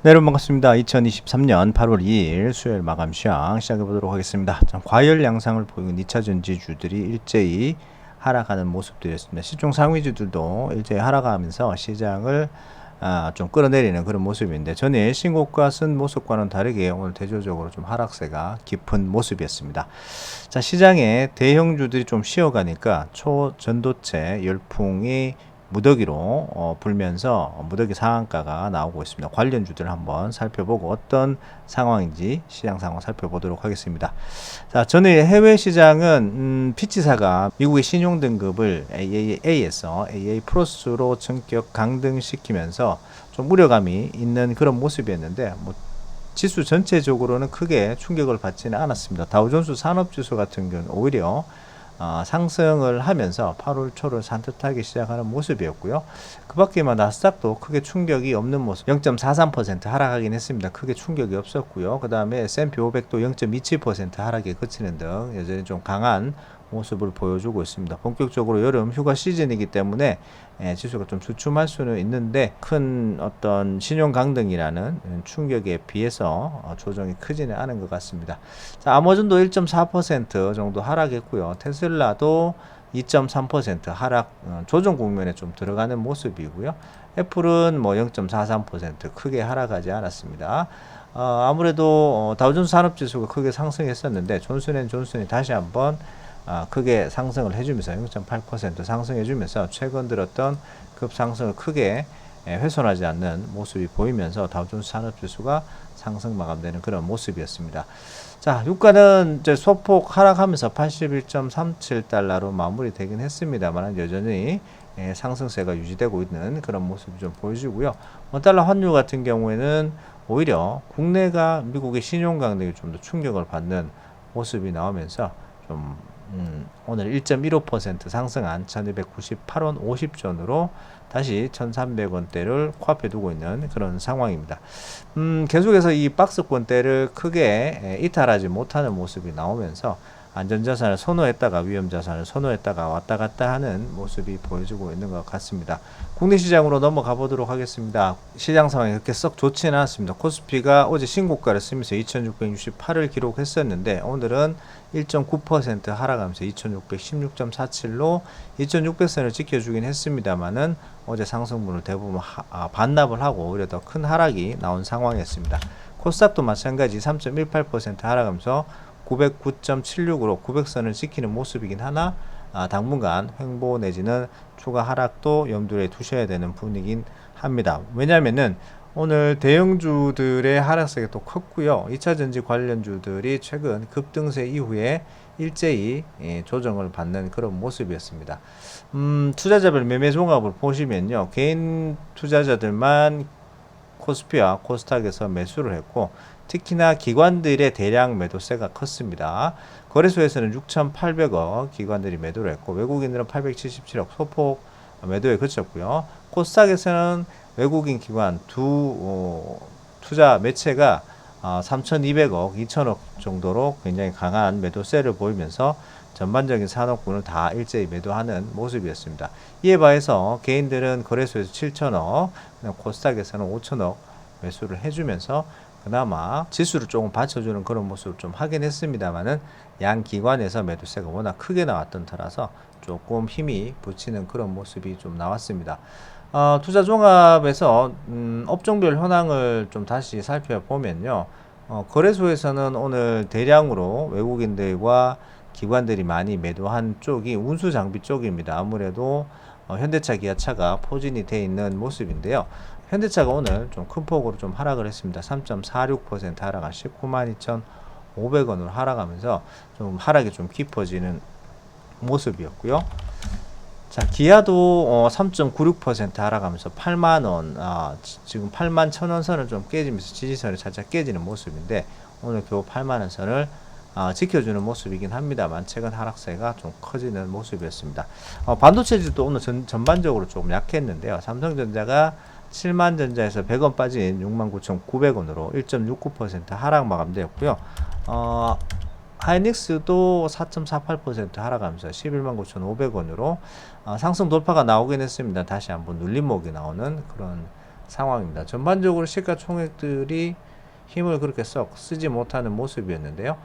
네, 여러분 반갑습니다. 2023년 8월 2일 수요일 마감 시황 시작해 보도록 하겠습니다. 과열 양상을 보이는 2차 전지주들이 일제히 하락하는 모습들이었습니다. 시총 상위주들도 일제히 하락하면서 시장을 좀 끌어내리는 그런 모습인데, 전일 신고가 쓴 모습과는 다르게 오늘 대조적으로 좀 하락세가 깊은 모습이었습니다. 자, 시장에 대형주들이 좀 쉬어가니까 초전도체 열풍이 무더기로 불면서 무더기 상한가가 나오고 있습니다. 관련주들 한번 살펴보고 어떤 상황인지 시장 상황 살펴보도록 하겠습니다. 자, 전에 해외 시장은 피치사가 미국의 신용 등급을 AAA에서 AA 플러스로 전격 강등시키면서 좀 우려감이 있는 그런 모습이었는데, 지수 전체적으로는 크게 충격을 받지는 않았습니다. 다우존스 산업지수 같은 경우는 오히려 상승을 하면서 8월 초를 산뜻하게 시작하는 모습이었고요. 그 밖에만 나스닥도 크게 충격이 없는 모습, 0.43% 하락하긴 했습니다. 크게 충격이 없었고요. 그 다음에 S&P 500도 0.27% 하락에 그치는 등 여전히 좀 강한 모습을 보여주고 있습니다. 본격적으로 여름 휴가 시즌이기 때문에 지수가 좀 주춤할 수는 있는데, 큰 어떤 신용 강등이라는 충격에 비해서 조정이 크지는 않은 것 같습니다. 자, 아마존도 1.4% 정도 하락했고요. 테슬라도 2.3% 하락, 조정 국면에 좀 들어가는 모습이고요. 애플은 0.43% 크게 하락하지 않았습니다. 아무래도 다우존스 산업지수가 크게 상승했었는데, 존슨앤존슨이 다시 한번 크게 상승을 해주면서 0.8% 상승해주면서 최근 들었던 급상승을 크게 훼손하지 않는 모습이 보이면서 다우존스 산업지수가 상승 마감되는 그런 모습이었습니다. 자, 유가는 이제 소폭 하락하면서 81.37달러로 마무리되긴 했습니다만 여전히 상승세가 유지되고 있는 그런 모습이 좀 보여지고요. 원달러 환율 같은 경우에는 오히려 국내가 미국의 신용 강등이 좀 더 충격을 받는 모습이 나오면서 좀 오늘 1.15% 상승한 1298원 50전으로 다시 1300원대를 코앞에 두고 있는 그런 상황입니다. 계속해서 이 박스권대를 크게 이탈하지 못하는 모습이 나오면서 안전자산을 선호했다가 위험자산을 선호했다가 왔다 갔다 하는 모습이 보여지고 있는 것 같습니다. 국내 시장으로 넘어가 보도록 하겠습니다. 시장 상황이 그렇게 썩 좋지는 않습니다. 코스피가 어제 신고가를 쓰면서 2668을 기록했었는데 오늘은 1.9% 하락하면서 2616.47로 2600선을 지켜주긴 했습니다만은 어제 상승분을 대부분 반납을 하고 오히려 더 큰 하락이 나온 상황이었습니다. 코스닥도 마찬가지 3.18% 하락하면서 909.76으로 900선을 지키는 모습이긴 하나 당분간 횡보 내지는 추가 하락도 염두에 두셔야 되는 분위기긴 합니다. 왜냐하면은 오늘 대형주들의 하락세가 또 컸고요. 2차전지 관련주들이 최근 급등세 이후에 일제히 조정을 받는 그런 모습이었습니다. 투자자별 매매 종합을 보시면요, 개인 투자자들만 코스피와 코스닥에서 매수를 했고, 특히나 기관들의 대량 매도세가 컸습니다. 거래소에서는 6,800억 기관들이 매도를 했고, 외국인들은 877억 소폭 매도에 그쳤고요. 코스닥에서는 외국인 기관 투자 매체가 3,200억, 2,000억 정도로 굉장히 강한 매도세를 보이면서 전반적인 산업군을 다 일제히 매도하는 모습이었습니다. 이에 반해서 개인들은 거래소에서 7,000억, 코스닥에서는 5,000억 매수를 해주면서 그나마 지수를 조금 받쳐주는 그런 모습을 좀 하긴 했습니다만은 양 기관에서 매도세가 워낙 크게 나왔던 터라서 조금 힘이 붙이는 그런 모습이 좀 나왔습니다. 투자 종합에서 업종별 현황을 좀 다시 살펴보면요, 거래소에서는 오늘 대량으로 외국인들과 기관들이 많이 매도한 쪽이 운수 장비 쪽입니다. 아무래도 현대차, 기아차가 포진이 되어 있는 모습인데요. 현대차가 오늘 좀 큰 폭으로 좀 하락을 했습니다. 3.46% 하락한 192,500원으로 하락하면서 좀 하락이 좀 깊어지는 모습이었고요. 자, 기아도 3.96% 하락하면서 8만원, 지금 8만 1,000원 선을 좀 깨지면서 지지선이 살짝 깨지는 모습인데, 오늘 겨우 8만원 선을 지켜주는 모습이긴 합니다만 최근 하락세가 좀 커지는 모습이었습니다. 반도체들도 오늘 전반적으로 조금 약했는데요. 삼성전자가 7만전자에서 100원 빠진 69,900원으로 1.69% 하락 마감되었고요. 하이닉스도 4.48% 하락하면서 119,500원으로 상승 돌파가 나오긴 했습니다. 다시 한번 눌림목이 나오는 그런 상황입니다. 전반적으로 시가총액들이 힘을 그렇게 썩 쓰지 못하는 모습이었는데요.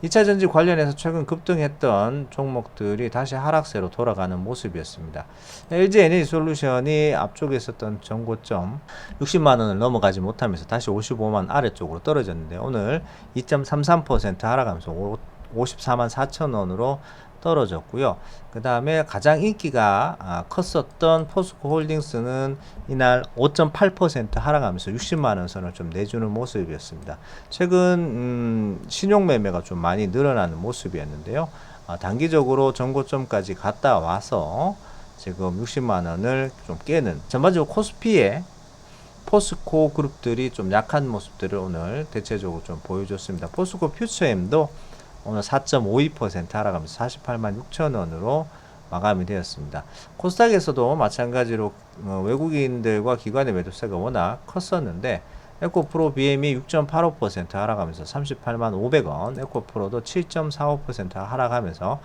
2차전지 관련해서 최근 급등했던 종목들이 다시 하락세로 돌아가는 모습이었습니다. LG 에너지솔루션이 앞쪽에 있었던 전고점 60만원을 넘어가지 못하면서 다시 55만 아래쪽으로 떨어졌는데 오늘 2.33% 하락하면서 54만 4천원으로 떨어졌고요. 그 다음에 가장 인기가 컸었던 포스코 홀딩스는 이날 5.8% 하락하면서 60만원 선을 좀 내주는 모습이었습니다. 최근 신용 매매가 좀 많이 늘어나는 모습이었는데요. 단기적으로 전고점까지 갔다 와서 지금 60만원을 좀 깨는, 전반적으로 코스피에 포스코 그룹들이 좀 약한 모습들을 오늘 대체적으로 좀 보여줬습니다. 포스코 퓨처엠도 오늘 4.52% 하락하면서 48만 6천원으로 마감이 되었습니다. 코스닥에서도 마찬가지로 외국인들과 기관의 매도세가 워낙 컸었는데 에코프로 BM이 6.85% 하락하면서 38만 500원, 에코프로도 7.45% 하락하면서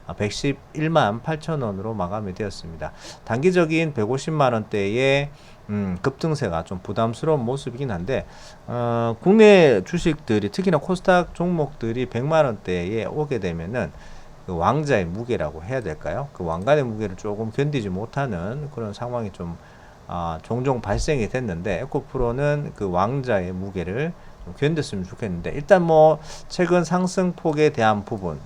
111만 8천원으로 마감이 되었습니다. 단기적인 150만원대의 급등세가 좀 부담스러운 모습이긴 한데 국내 주식들이 특히나 코스닥 종목들이 100만원대에 오게 되면은 그 왕자의 무게라고 해야 될까요? 그 왕관의 무게를 조금 견디지 못하는 그런 상황이 좀 종종 발생이 됐는데 에코프로는 그 왕자의 무게를 좀 견뎠으면 좋겠는데 일단 뭐 최근 상승폭에 대한 부분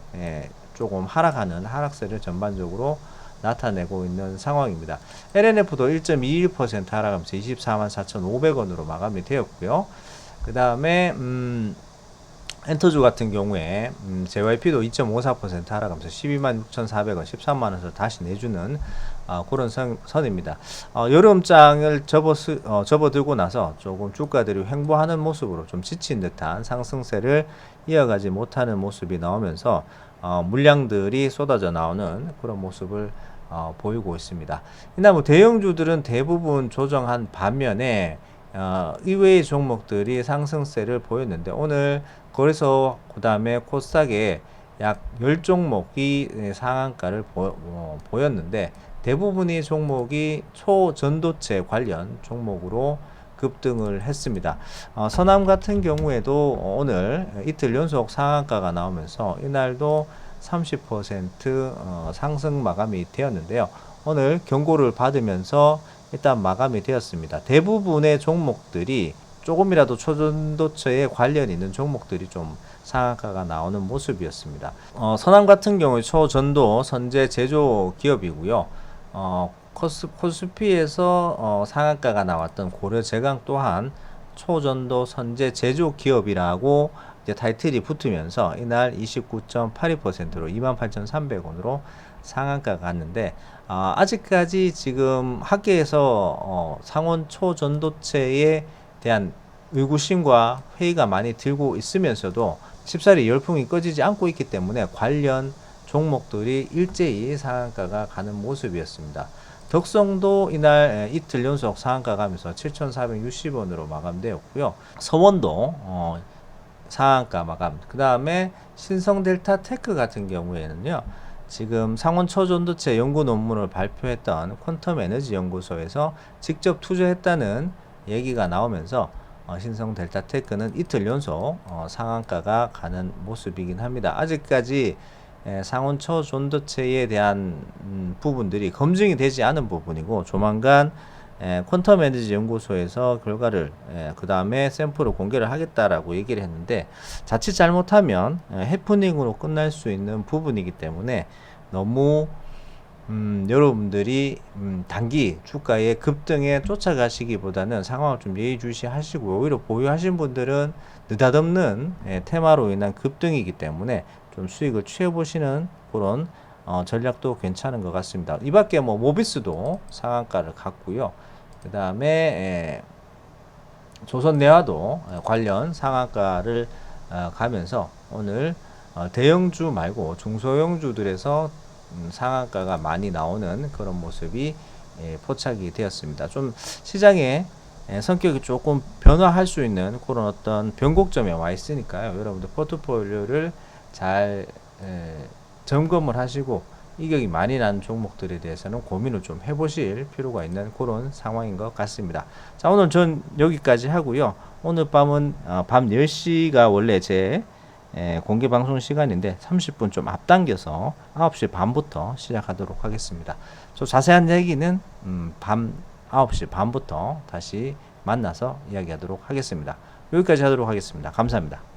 조금 하락하는 하락세를 전반적으로 나타내고 있는 상황입니다. LNF도 1.21% 하락하면서 24만 4,500원으로 마감이 되었고요. 그 다음에 엔터주 같은 경우에 JYP도 2.54% 하락하면서 12만 6,400원, 13만원을 다시 내주는 그런 선입니다. 여름장을 접어들고 나서 조금 주가들이 횡보하는 모습으로 좀 지친 듯한 상승세를 이어가지 못하는 모습이 나오면서 물량들이 쏟아져 나오는 그런 모습을 보이고 있습니다. 이날 뭐 대형주들은 대부분 조정한 반면에 이외의 종목들이 상승세를 보였는데 오늘 거래소 그 다음에 코스닥에 약 10종목이 상한가를 보였는데 대부분의 종목이 초전도체 관련 종목으로 급등을 했습니다. 서남 같은 경우에도 오늘 이틀 연속 상한가가 나오면서 이날도 30% 상승 마감이 되었는데요. 오늘 경고를 받으면서 일단 마감이 되었습니다. 대부분의 종목들이 조금이라도 초전도체에 관련 있는 종목들이 좀 상한가가 나오는 모습이었습니다. 서남 같은 경우에 초전도 선제 제조 기업이고요. 코스피에서 상한가가 나왔던 고려제강 또한 초전도 선제 제조 기업이라고 이제 타이틀이 붙으면서 이날 29.82%로 28,300원으로 상한가가 갔는데 아직까지 지금 학계에서 상온 초전도체에 대한 의구심과 회의가 많이 들고 있으면서도 쉽사리 열풍이 꺼지지 않고 있기 때문에 관련 종목들이 일제히 상한가가 가는 모습이었습니다. 덕성도 이날 이틀 연속 상한가 가면서 7,460원으로 마감되었고요. 서원도 상한가 마감. 그 다음에 신성델타테크 같은 경우에는요. 지금 상온 초전도체 연구 논문을 발표했던 퀀텀에너지연구소에서 직접 투자했다는 얘기가 나오면서 신성델타테크는 이틀 연속 상한가가 가는 모습이긴 합니다. 아직까지 상온 초전도체에 대한 부분들이 검증이 되지 않은 부분이고 조만간 퀀텀에너지 연구소에서 결과를 그 다음에 샘플을 공개를 하겠다라고 얘기를 했는데 자칫 잘못하면 해프닝으로 끝날 수 있는 부분이기 때문에 너무 여러분들이 단기 주가의 급등에 쫓아가시기보다는 상황을 좀 예의주시하시고 오히려 보유하신 분들은 느닷없는 테마로 인한 급등이기 때문에 좀 수익을 취해보시는 그런 전략도 괜찮은 것 같습니다. 이 밖에 뭐 모비스도 상한가를 갔고요. 그 다음에 조선내화도 관련 상한가를 가면서 오늘 대형주 말고 중소형주들에서 상한가가 많이 나오는 그런 모습이 포착이 되었습니다. 좀 시장의 성격이 조금 변화할 수 있는 그런 어떤 변곡점에 와 있으니까요. 여러분들 포트폴리오를 잘 점검을 하시고 이격이 많이 난 종목들에 대해서는 고민을 좀 해보실 필요가 있는 그런 상황인 것 같습니다. 자, 오늘 전 여기까지 하고요. 오늘 밤은 밤 10시가 원래 제 공개 방송 시간인데 30분 좀 앞당겨서 9시 반부터 시작하도록 하겠습니다. 좀 자세한 얘기는 밤 9시 반부터 다시 만나서 이야기하도록 하겠습니다. 여기까지 하도록 하겠습니다. 감사합니다.